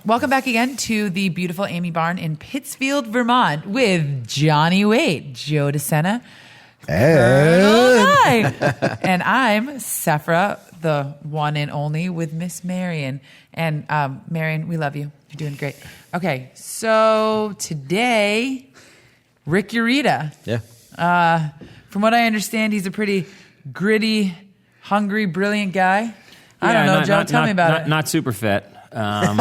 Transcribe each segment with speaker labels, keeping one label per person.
Speaker 1: Welcome back again to the beautiful Amy Barn in Pittsfield, Vermont with Johnny Waite, Joe Sena, and I'm Sefra, the one and only, with Miss Marion. And Marion, we love you. You're doing great. Okay, so today, Ric Urrutia.
Speaker 2: Yeah.
Speaker 1: From what I understand, he's a pretty gritty, hungry, brilliant guy. I don't know, Joe. Tell me about it.
Speaker 3: Not super fit.
Speaker 2: However,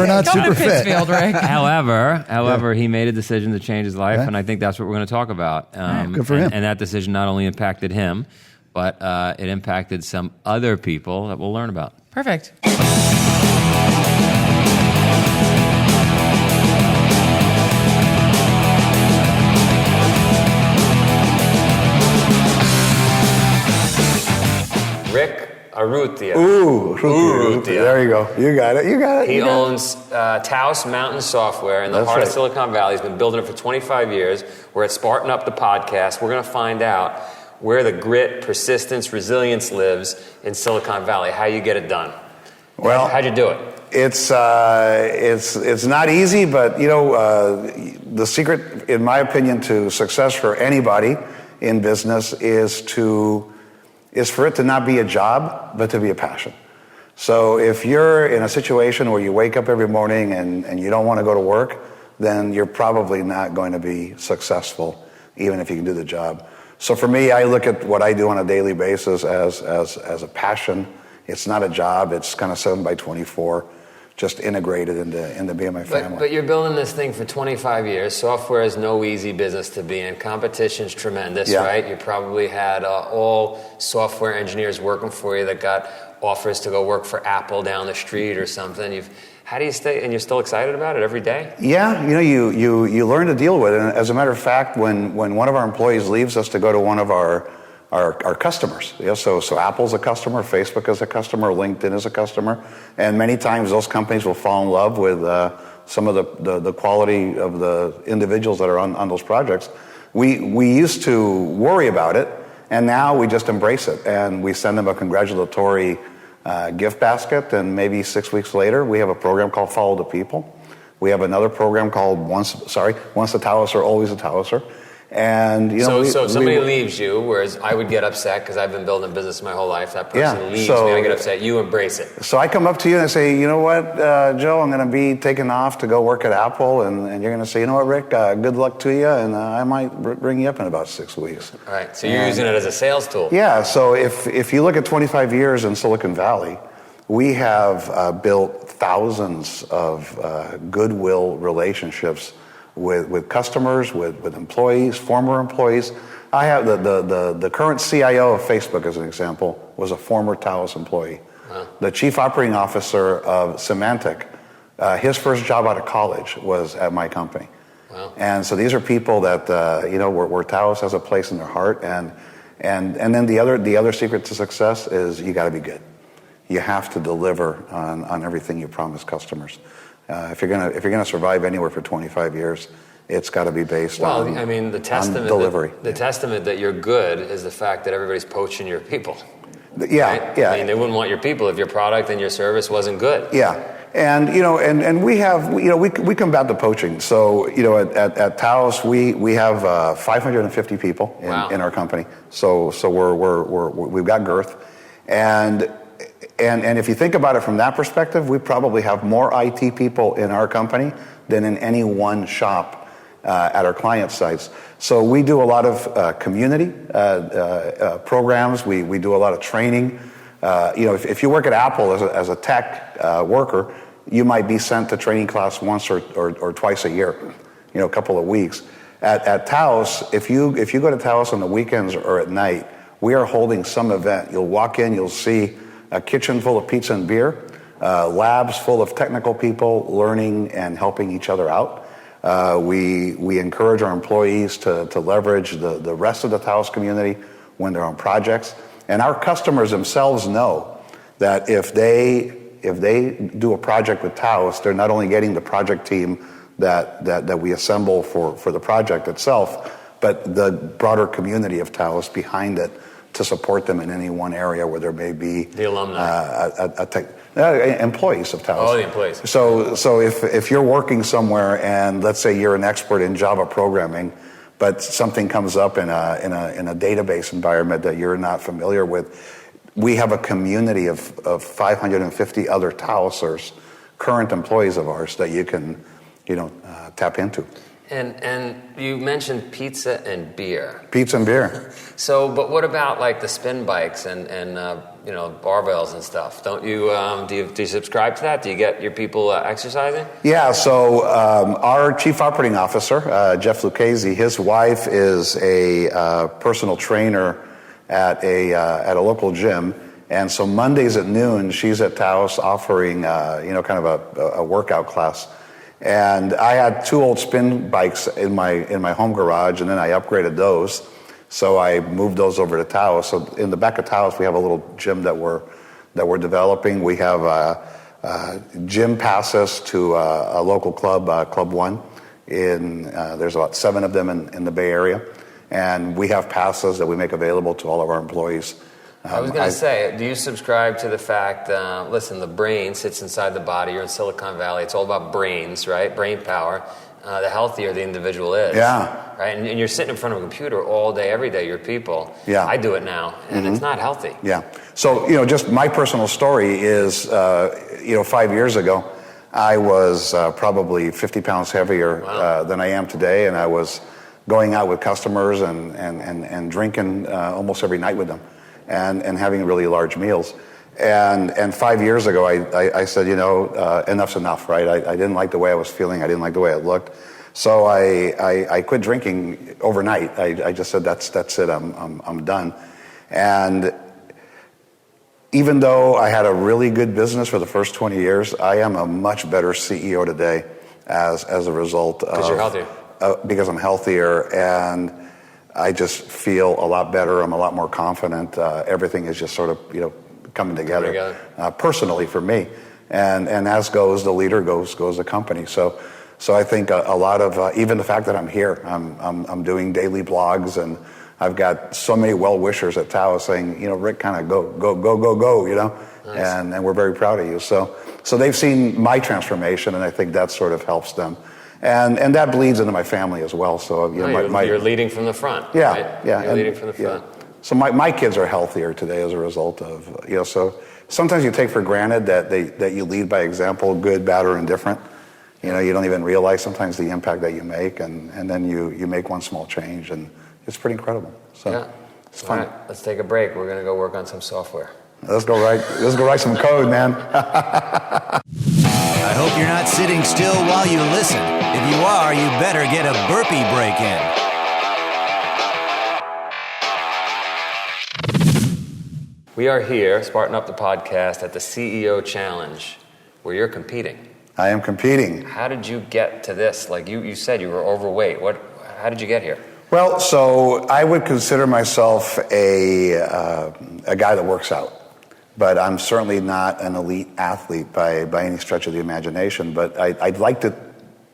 Speaker 2: not super fit.
Speaker 1: Rick.
Speaker 3: However, he made a decision to change his life, and I think that's what we're going to talk about.
Speaker 2: Good for him.
Speaker 3: And that decision not only impacted him, but it impacted some other people that we'll learn about.
Speaker 1: Perfect.
Speaker 4: Ric Urrutia.
Speaker 2: Urrutia. There you go. You got it.
Speaker 4: He owns Taos Mountain Software in the heart of Silicon Valley. He's been building it for 25 years. We're at Spartan Up the podcast. We're going to find out where the grit, persistence, resilience lives in Silicon Valley. How you get it done.
Speaker 2: Well,
Speaker 4: how'd you do it?
Speaker 2: It's not easy, but the secret, in my opinion, to success for anybody in business is for it to not be a job, but to be a passion. So if you're in a situation where you wake up every morning and you don't want to go to work, then you're probably not going to be successful, even if you can do the job. So for me, I look at what I do on a daily basis as a passion. It's not a job. It's kind of 7 by 24, just integrated into being my family.
Speaker 4: But you're building this thing for 25 years. Software is no easy business to be in. Competition's tremendous, right? You probably had all software engineers working for you that got offers to go work for Apple down the street or something. How do you stay, and you're still excited about it every day?
Speaker 2: Yeah, you learn to deal with it. And as a matter of fact, when one of our employees leaves us to go to one of our customers, so Apple's a customer, Facebook is a customer, LinkedIn is a customer, and many times those companies will fall in love with some of the quality of the individuals that are on those projects. We used to worry about it, and now we just embrace it, and we send them a congratulatory gift basket, and maybe 6 weeks later, we have a program called Follow the People. We have another program called Once a Taoser, Always a Taoser. And
Speaker 4: so if somebody leaves you, whereas I would get upset because I've been building a business my whole life. That person leaves me, I get upset. You embrace it.
Speaker 2: So I come up to you and I say, you know what, Joe, I'm going to be taking off to go work at Apple, and you're going to say, you know what, Rick, good luck to you, and I might bring you up in about 6 weeks.
Speaker 4: All right. So you're using it as a sales tool.
Speaker 2: Yeah. So if you look at 25 years in Silicon Valley, we have built thousands of goodwill relationships with customers, with employees, former employees. I have the current CIO of Facebook, as an example, was a former Taos employee. Wow. The chief operating officer of Symantec, his first job out of college was at my company. Wow. And so these are people that where Taos has a place in their heart. And then the other secret to success is you got to be good. You have to deliver on everything you promise customers. If you're gonna survive anywhere for 25 years, it's got to be based on
Speaker 4: the testament
Speaker 2: delivery.
Speaker 4: The testament that you're good is the fact that everybody's poaching your people.
Speaker 2: Yeah,
Speaker 4: right?
Speaker 2: yeah.
Speaker 4: I mean, they wouldn't want your people if your product and your service wasn't good.
Speaker 2: Yeah, and we combat the poaching. So at Taos we have 550 people in our company. So we've got girth, and if you think about it from that perspective, we probably have more IT people in our company than in any one shop at our client sites. So we do a lot of community programs. We do a lot of training. If you work at Apple as a tech worker, you might be sent to training class once or twice a year, a couple of weeks. At Taos, if you go to Taos on the weekends or at night, we are holding some event. You'll walk in, you'll see a kitchen full of pizza and beer, labs full of technical people learning and helping each other out. We encourage our employees to leverage the rest of the Taos community when they're on projects. And our customers themselves know that if they do a project with Taos, they're not only getting the project team that we assemble for the project itself, but the broader community of Taos behind it to support them in any one area where there may be
Speaker 4: the alumni.
Speaker 2: Employees of Taos.
Speaker 4: Oh, the employees.
Speaker 2: So if you're working somewhere and let's say you're an expert in Java programming, but something comes up in a database environment that you're not familiar with, we have a community of 550 other Taosers, current employees of ours, that you can tap into.
Speaker 4: And you mentioned pizza and beer.
Speaker 2: Pizza and beer.
Speaker 4: So, but what about like the spin bikes and barbells and stuff? Don't you do you subscribe to that? Do you get your people exercising?
Speaker 2: Yeah. So our chief operating officer, Jeff Lucchese, his wife is a personal trainer at a local gym, and so Mondays at noon she's at Taos offering kind of a workout class. And I had 2 old spin bikes in my home garage, and then I upgraded those. So I moved those over to Taos. So in the back of Taos, we have a little gym that we're developing. We have gym passes to a local club, Club One. There's about 7 of them in the Bay Area, and we have passes that we make available to all of our employees.
Speaker 4: I was going to say, do you subscribe to the fact, listen, the brain sits inside the body. You're in Silicon Valley. It's all about brains, right? Brain power. The healthier the individual is.
Speaker 2: Yeah.
Speaker 4: Right? And you're sitting in front of a computer all day, every day, your people.
Speaker 2: Yeah.
Speaker 4: I do it now, and it's not healthy.
Speaker 2: Yeah. So, just my personal story is, 5 years ago, I was probably 50 pounds heavier than I am today, and I was going out with customers and drinking almost every night with them. And having really large meals. And 5 years ago, I said, enough's enough, right? I didn't like the way I was feeling. I didn't like the way it looked. So I quit drinking overnight. I just said, that's it. I'm done. And even though I had a really good business for the first 20 years, I am a much better CEO today as a result of...
Speaker 4: Because you're healthier.
Speaker 2: Because I'm healthier, and I just feel a lot better. I'm a lot more confident. Everything is just sort of, coming together. Personally for me, and as goes the leader, goes the company. So I think a lot of even the fact that I'm here, I'm doing daily blogs, and I've got so many well-wishers at Taos saying, Rick, kind of go,
Speaker 4: Nice.
Speaker 2: and we're very proud of you. So they've seen my transformation, and I think that sort of helps them. And that bleeds into my family as well. So
Speaker 4: you're leading from the front.
Speaker 2: Yeah,
Speaker 4: right?
Speaker 2: yeah.
Speaker 4: You're leading from the front.
Speaker 2: Yeah. So my kids are healthier today as a result of So sometimes you take for granted that you lead by example, good, bad, or indifferent. You don't even realize sometimes the impact that you make, and then you make one small change, and it's pretty incredible. So it's fun.
Speaker 4: All right, let's take a break. We're going to go work on some software.
Speaker 2: Let's go write some code, man.
Speaker 5: I hope you're not sitting still while you listen. If you are, you better get a burpee break in.
Speaker 4: We are here, Spartan Up the Podcast, at the CEO Challenge, where you're competing.
Speaker 2: I am competing.
Speaker 4: How did you get to this? Like you said you were overweight. How did you get here?
Speaker 2: Well, so I would consider myself a guy that works out. But I'm certainly not an elite athlete by any stretch of the imagination. But I'd like to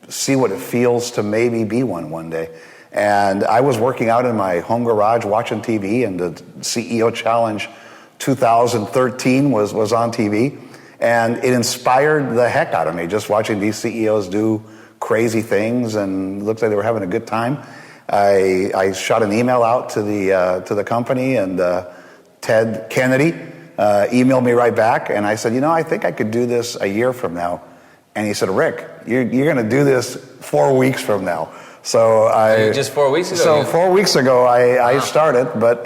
Speaker 2: see what it feels to maybe be one day. And I was working out in my home garage watching TV, and the CEO Challenge 2013 was on TV. And it inspired the heck out of me, just watching these CEOs do crazy things, and it looked like they were having a good time. I shot an email out to the company, and Ted Kennedy emailed me right back, and I said, I think I could do this a year from now. And he said, Rick, you're going to do this 4 weeks from now. So
Speaker 4: just 4 weeks ago.
Speaker 2: So 4 weeks ago, I started, but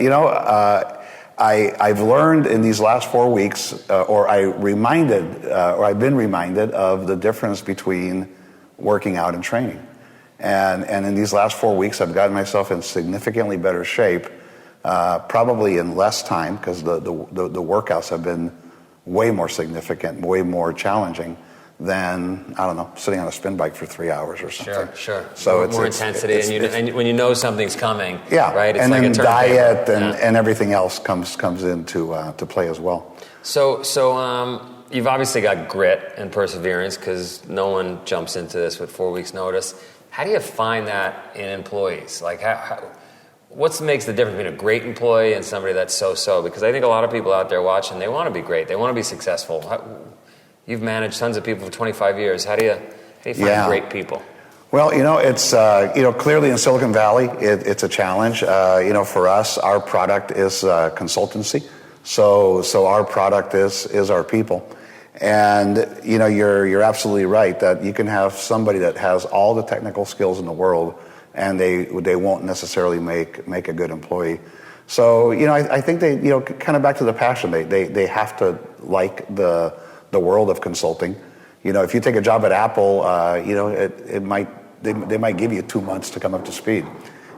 Speaker 2: I've learned in these last 4 weeks, or I've been reminded of the difference between working out and training. And in these last 4 weeks, I've gotten myself in significantly better shape. Probably in less time, because the workouts have been way more significant, way more challenging than, I don't know, sitting on a spin bike for 3 hours or something.
Speaker 4: Sure.
Speaker 2: So
Speaker 4: more intensity, and when you know something's coming, right? It's
Speaker 2: and
Speaker 4: like
Speaker 2: then
Speaker 4: a
Speaker 2: diet and everything else comes into to play as well.
Speaker 4: So you've obviously got grit and perseverance, because no one jumps into this with 4 weeks' notice. How do you find that in employees? Like, what makes the difference between a great employee and somebody that's so-so? Because I think a lot of people out there watching, they want to be great. They want to be successful. You've managed tons of people for 25 years. How do you find great people?
Speaker 2: Well, it's clearly in Silicon Valley, it's a challenge. For us, our product is consultancy. So our product is our people. And you're absolutely right that you can have somebody that has all the technical skills in the world, and they won't necessarily make a good employee. So I think they kind of back to the passion. They have to like the world of consulting. If you take a job at Apple, they might give you 2 months to come up to speed.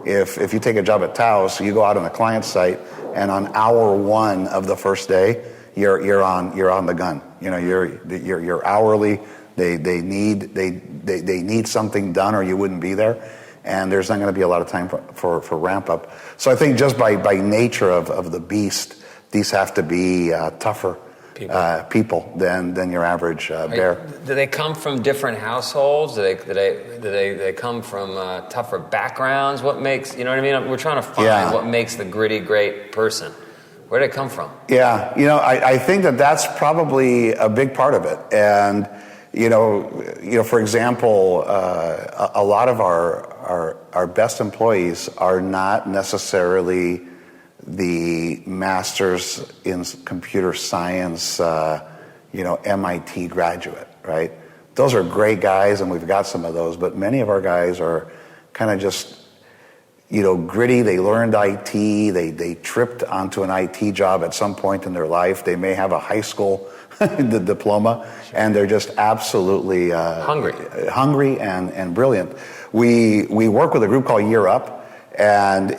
Speaker 2: If you take a job at Taos, you go out on the client site, and on hour 1 of the first day, you're on the gun. You're hourly. They need something done, or you wouldn't be there. And there's not going to be a lot of time for ramp up. So I think just by nature of the beast, these have to be tougher people than your average bear.
Speaker 4: Do they come from different households? Do they come from tougher backgrounds? What makes, you know what I mean? We're trying to find what makes the gritty, great person. Where did it come from? Yeah,
Speaker 2: I think that's probably a big part of it. And for example, a lot of our best employees are not necessarily the masters in computer science, MIT graduate, right? Those are great guys, and we've got some of those, but many of our guys are kind of just, gritty. They learned IT. They tripped onto an IT job at some point in their life. They may have a high school diploma, and they're just absolutely hungry and brilliant. We work with a group called Year Up, and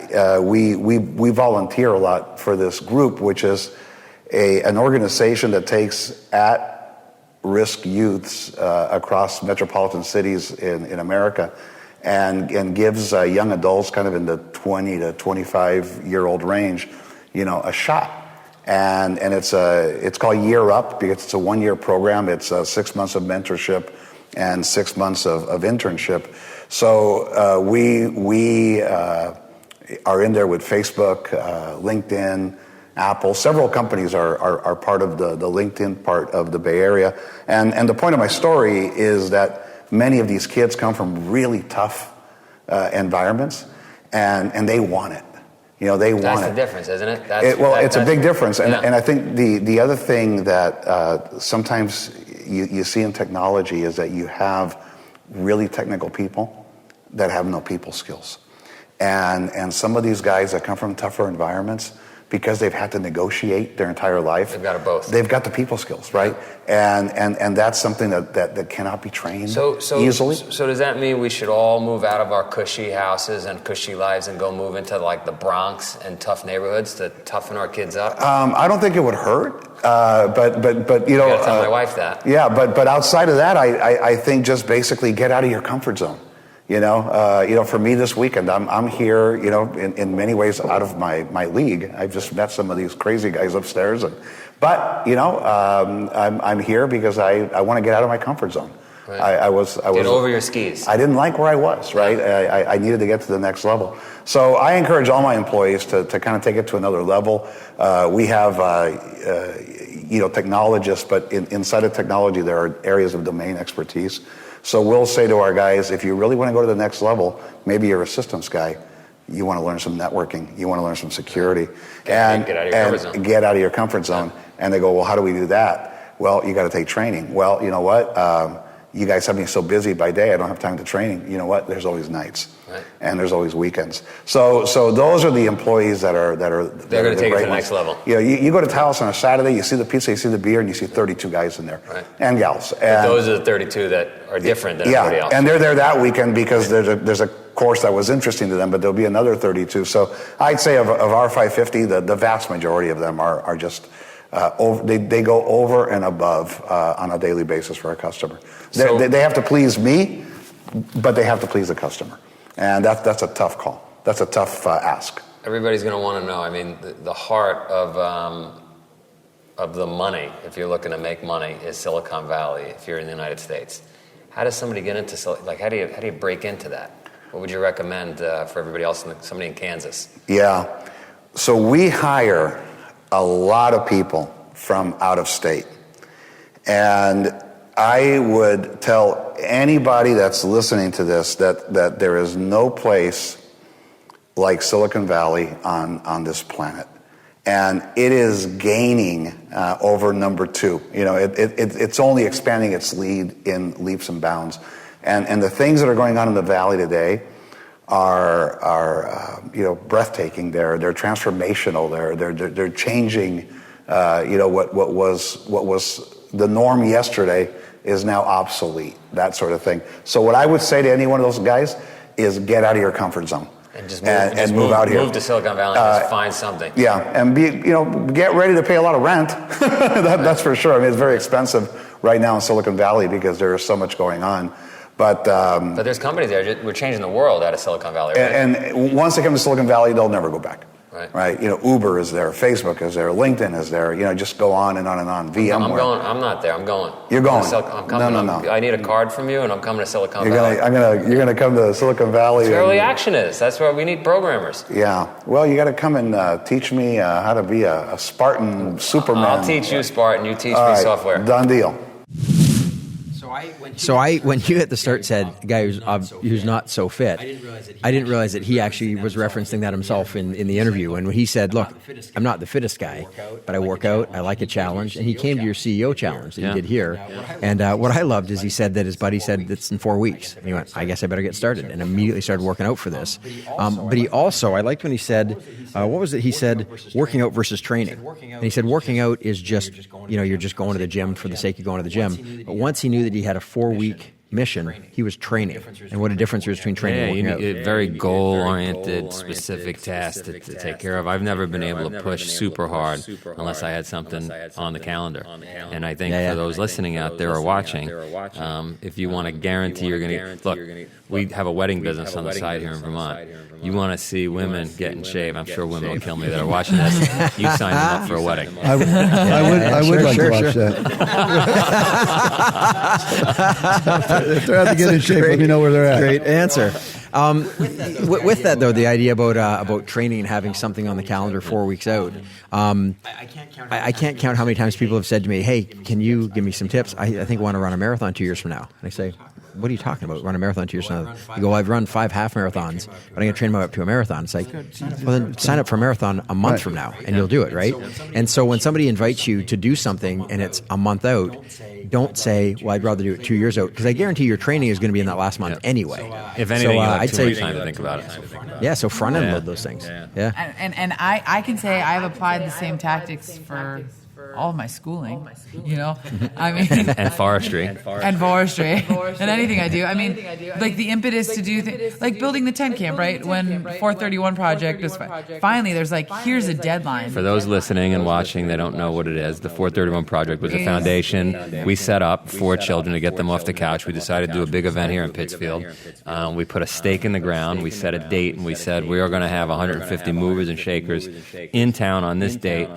Speaker 2: we volunteer a lot for this group, which is an organization that takes at-risk youths across metropolitan cities in America and gives young adults kind of in the 20 to 25-year-old range, a shot. And it's called Year Up because it's a 1-year program. It's 6 months of mentorship and 6 months of internship. So we are in there with Facebook, LinkedIn, Apple. Several companies are part of the LinkedIn part of the Bay Area. And the point of my story is that many of these kids come from really tough environments, and they want it. They want it. That's
Speaker 4: the difference, isn't it?
Speaker 2: It's a big difference. And I think the other thing that sometimes you see in technology is that you have really technical people that have no people skills. And some of these guys that come from tougher environments, because they've had to negotiate their entire life,
Speaker 4: they've got it both.
Speaker 2: They've got the people skills, right? And that's something that cannot be trained easily.
Speaker 4: So does that mean we should all move out of our cushy houses and cushy lives and go move into like the Bronx and tough neighborhoods to toughen our kids up?
Speaker 2: I don't think it would hurt, but
Speaker 4: you gotta tell my wife that.
Speaker 2: Yeah, but outside of that, I think just basically get out of your comfort zone. For me this weekend, I'm here, in many ways out of my league. I've just met some of these crazy guys upstairs, but I'm here because I want to get out of my comfort zone.
Speaker 4: Right.
Speaker 2: I was
Speaker 4: get over your skis.
Speaker 2: I didn't like where I was, right? I needed to get to the next level. So I encourage all my employees to kind of take it to another level. We have technologists, but inside of technology there are areas of domain expertise. So we'll say to our guys, if you really want to go to the next level, maybe you're a systems guy, you want to learn some networking, you want to learn some security, and get out of your comfort zone. And they go, well, how do we do that? Well, you got to take training. Well, you know what? You guys have me so busy by day, I don't have time to training. You know what? There's always nights, right. And there's always weekends. So those are the employees that are
Speaker 4: they're going to take it to the next level.
Speaker 2: You go to Taos on a Saturday, you see the pizza, you see the beer, and you see 32 guys in there, right. And gals.
Speaker 4: And those are the 32 that are different than everybody else.
Speaker 2: And they're there that weekend because there's a course that was interesting to them, but there'll be another 32. So I'd say of our 550, the vast majority of them are just. They go over and above on a daily basis for a customer. They have to please me, but they have to please the customer, and that's a tough call. That's a tough ask.
Speaker 4: Everybody's going to want to know. I mean, the heart of the money, if you're looking to make money, is Silicon Valley. If you're in the United States, how does somebody get into how do you break into that? What would you recommend for everybody else, somebody in Kansas?
Speaker 2: Yeah, so we hire a lot of people from out of state. And I would tell anybody that's listening to this that there is no place like Silicon Valley on this planet. And it is gaining over number 2. It's only expanding its lead in leaps and bounds. And the things that are going on in the Valley today are breathtaking. They're transformational. They're changing. What was the norm yesterday is now obsolete. That sort of thing. So what I would say to any one of those guys is get out of your comfort zone.
Speaker 4: And just move out here. Move to Silicon Valley and just find something.
Speaker 2: Yeah, and get ready to pay a lot of rent. That's for sure. I mean, it's very expensive right now in Silicon Valley because there is so much going on. But
Speaker 4: there's companies there. We're changing the world out of Silicon Valley, right?
Speaker 2: And once they come to Silicon Valley, they'll never go back. Right. Uber is there, Facebook is there, LinkedIn is there. Just go on and on and on. VMware.
Speaker 4: I'm not there. I'm going.
Speaker 2: You're going.
Speaker 4: I'm coming. No. I need a card from you, and I'm coming to Silicon
Speaker 2: Valley. You're gonna come to Silicon Valley.
Speaker 4: That's where early action is. That's where we need programmers.
Speaker 2: Yeah. Well, you got to come and teach me how to be a Spartan Superman.
Speaker 4: I'll teach you Spartan. You teach me software.
Speaker 2: Done deal.
Speaker 6: So when you at the start said guy who's not so fit, I didn't realize that he actually was referencing that himself in the interview. And when he said, "Look, I'm not the fittest guy, but I work out. I like a challenge." And he came to your CEO challenge that you did here. And what I loved is he said that his buddy said it's in 4 weeks. And he went, "I guess I better get started," and immediately started working out for this. But he also, I liked when he said, what was it? He said working out versus training. And he said working out is just you're just going to the gym for the sake of going to the gym. But once he knew that he had a 4-week mission, he was training. And what a difference there is between training and working out.
Speaker 3: You need a very goal-oriented, specific task to take care of. I've never been able to push super hard unless I had something on the calendar. And I think for those listening out there or watching, if you want to guarantee you're going to... Look, we have a wedding business on the side here in Vermont. You want to see women get in shape. I'm sure women will kill me that are watching this. You sign them up for a wedding.
Speaker 7: I would like to watch that. If they're out to get in shape, let me know where they're at.
Speaker 6: Great answer. With that, though, the idea about training and having something on the calendar 4 weeks out, I can't count how many times people have said to me, "Hey, can you give me some tips? I think I want to run a marathon 2 years from now." And I say, "What are you talking about? Run a marathon 2 years from now?" You go, "I've run 5 half marathons, but I'm going to train my way up to a marathon." It's like, well, then sign up for a marathon a month from now, and you'll do it, right? And so when somebody invites you to do something and it's a month out, don't say, "Well, I'd rather do it 2 years out," because I guarantee your training is going to be in that last month anyway.
Speaker 3: If anything, I'd say time to think about it.
Speaker 6: Yeah, so front end load those things. Yeah.
Speaker 1: And I can say I've applied the same tactics for all of my schooling, I mean,
Speaker 3: and forestry,
Speaker 1: and anything I do. I mean, like the impetus to do things, like building the tent camp, right? When 431 project was finally, there's like, here's a deadline.
Speaker 3: For those listening and watching, they don't know what it is. The 431 project was a foundation we set up for children to get them off the couch. We decided to do a big event here in Pittsfield. We put a stake in the ground. We set a date, and we said we are going to have 150 movers and shakers in town on this date.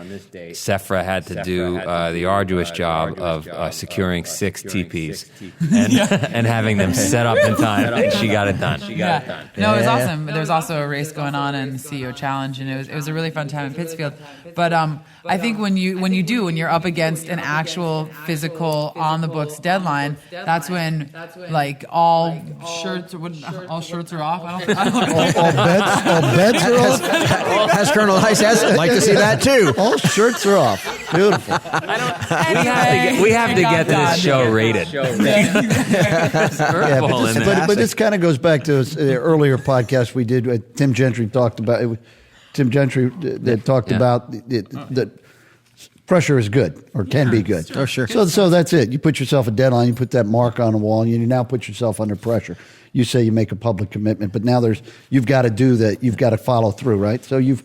Speaker 3: Sefra had to do the arduous job of securing 6 teepees and having them set up in time, and she got it done.
Speaker 1: No, it was awesome. There was also a race going on in the CEO Challenge, and it was a really fun time in Pittsfield. But I think when you're up against an actual physical on the books deadline, that's when like all shirts are off. I don't
Speaker 7: all bets are off.
Speaker 6: As Colonel High says, I'd like to see that too.
Speaker 7: All shirts are off. Beautiful.
Speaker 3: We have to get this show rated.
Speaker 7: But this kind of goes back to the earlier podcast we did. Tim Gentry talked about it. Tim Gentry talked about that pressure is good or can be good.
Speaker 6: Oh, sure.
Speaker 7: So that's it. You put yourself a deadline. You put that mark on the wall, and you now put yourself under pressure. You say you make a public commitment, but now you've got to do that. You've got to follow through, right? So you've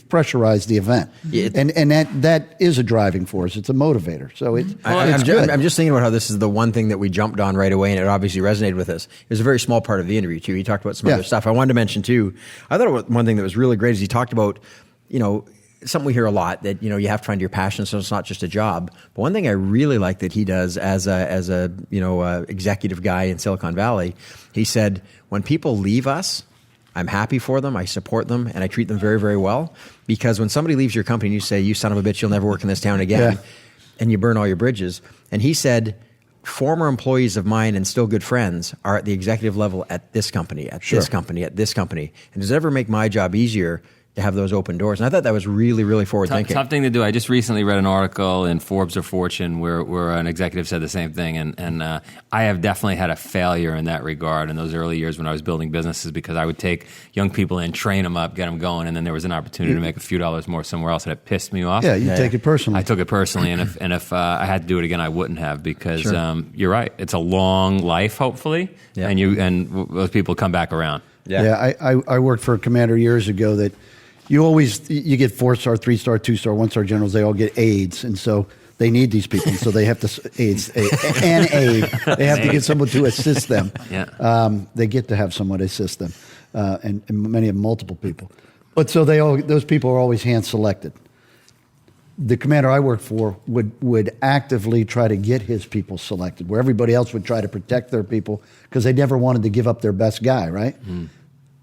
Speaker 7: pressurized the event, and that is a driving force. It's a motivator. So it's good.
Speaker 6: I'm just thinking about how this is the one thing that we jumped on right away, and it obviously resonated with us. It was a very small part of the interview too. He talked about some other stuff. I wanted to mention too. I thought one thing that was really great is he talked about, something we hear a lot, that you have to find your passion, so it's not just a job. But one thing I really like that he does as a executive guy in Silicon Valley, he said, when people leave us, I'm happy for them, I support them, and I treat them very, very well. Because when somebody leaves your company and you say, "You son of a bitch, you'll never work in this town again," and you burn all your bridges. And he said, former employees of mine and still good friends are at the executive level at this company, at this company, at this company. And does it ever make my job easier to have those open doors? And I thought that was really, really forward-thinking.
Speaker 3: Tough thing to do. I just recently read an article in Forbes or Fortune where an executive said the same thing, and I have definitely had a failure in that regard in those early years when I was building businesses, because I would take young people in, train them up, get them going, and then there was an opportunity to make a few dollars more somewhere else, and it pissed me off.
Speaker 7: Yeah, you take it personally.
Speaker 3: I took it personally, and if I had to do it again, I wouldn't have, because you're right. It's a long life, hopefully, and those people come back around.
Speaker 7: Yeah, I worked for a commander years ago that you get 4-star, 3-star, 2-star, 1-star generals. They all get aides, and so they need these people. And so they have to aid. They have to get someone to assist them. They get to have someone assist them, and many of them, multiple people. But so those people are always hand selected. The commander I worked for would actively try to get his people selected, where everybody else would try to protect their people because they never wanted to give up their best guy, right?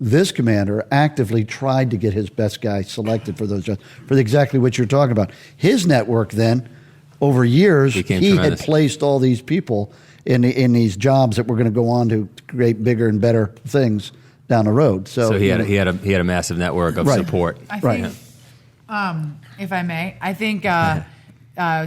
Speaker 7: This commander actively tried to get his best guy selected for those jobs, for exactly what you're talking about. His network then, over years, he had placed all these people in these jobs that were going to go on to create bigger and better things down the road. So
Speaker 3: he had a massive network of support.
Speaker 1: I think, if I may, I think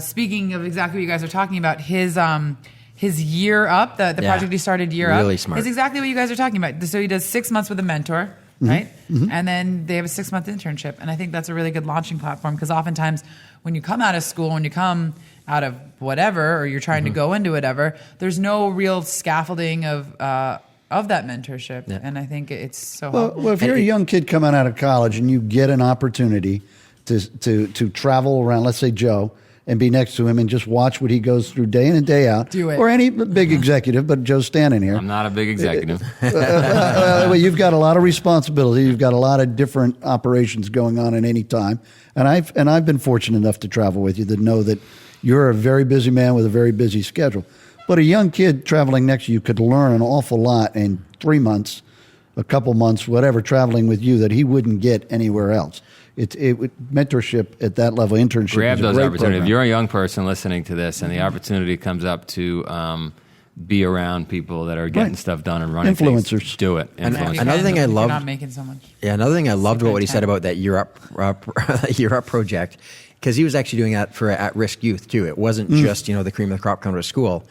Speaker 1: speaking of exactly what you guys are talking about, his year up, the project he started
Speaker 6: really
Speaker 1: up,
Speaker 6: smart.
Speaker 1: is exactly what you guys are talking about. So he does 6 months with a mentor, right? And then they have a 6-month internship. And I think that's a really good launching platform, because oftentimes when you come out of school, when you come out of whatever, or you're trying to go into whatever, there's no real scaffolding of that mentorship. And I think it's so helpful.
Speaker 7: Well, if you're a young kid coming out of college and you get an opportunity to travel around, let's say Joe, and be next to him and just watch what he goes through day in and day out.
Speaker 1: Do it.
Speaker 7: Or any big executive, but Joe's standing here.
Speaker 3: I'm not a big executive.
Speaker 7: Well, you've got a lot of responsibility. You've got a lot of different operations going on at any time. And I've been fortunate enough to travel with you to know that you're a very busy man with a very busy schedule. But a young kid traveling next to you could learn an awful lot in 3 months, a couple months, whatever, traveling with you that he wouldn't get anywhere else. Mentorship at that level, internship.
Speaker 3: Grab those opportunities.
Speaker 7: Program.
Speaker 3: If you're a young person listening to this and the opportunity comes up to be around people that are getting stuff done and running
Speaker 7: influencers,
Speaker 3: things, do it. Influencers.
Speaker 6: Another thing I loved,
Speaker 1: not making so much.
Speaker 6: Yeah, another thing I loved about what he said about that Year Up project, because he was actually doing that for at-risk youth too. It wasn't just the cream of the crop coming to school.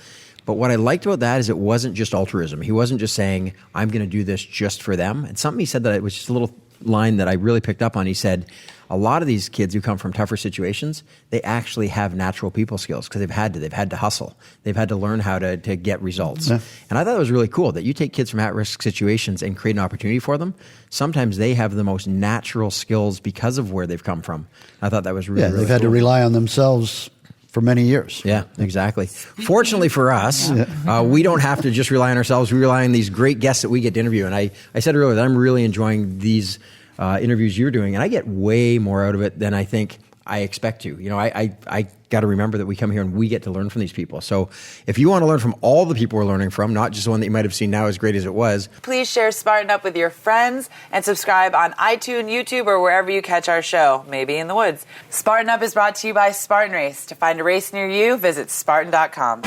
Speaker 6: But what I liked about that is it wasn't just altruism. He wasn't just saying, I'm going to do this just for them. And something he said that it was just a little line that I really picked up on. He said, a lot of these kids who come from tougher situations, they actually have natural people skills because they've had to hustle. They've had to learn how to get results. Yeah. And I thought it was really cool that you take kids from at-risk situations and create an opportunity for them. Sometimes they have the most natural skills because of where they've come from. I thought that was really, really
Speaker 7: they've had to rely on themselves for many years.
Speaker 6: Yeah, exactly. Fortunately for us, we don't have to just rely on ourselves. We rely on these great guests that we get to interview. And I said earlier that I'm really enjoying these interviews you're doing, and I get way more out of it than I think I expect to. I got to remember that we come here and we get to learn from these people. So if you want to learn from all the people we're learning from, not just the one that you might have seen now as great as it was,
Speaker 1: please share Spartan Up with your friends and subscribe on iTunes, YouTube, or wherever you catch our show, maybe in the woods. Spartan Up is brought to you by Spartan Race. To find a race near you, visit Spartan.com.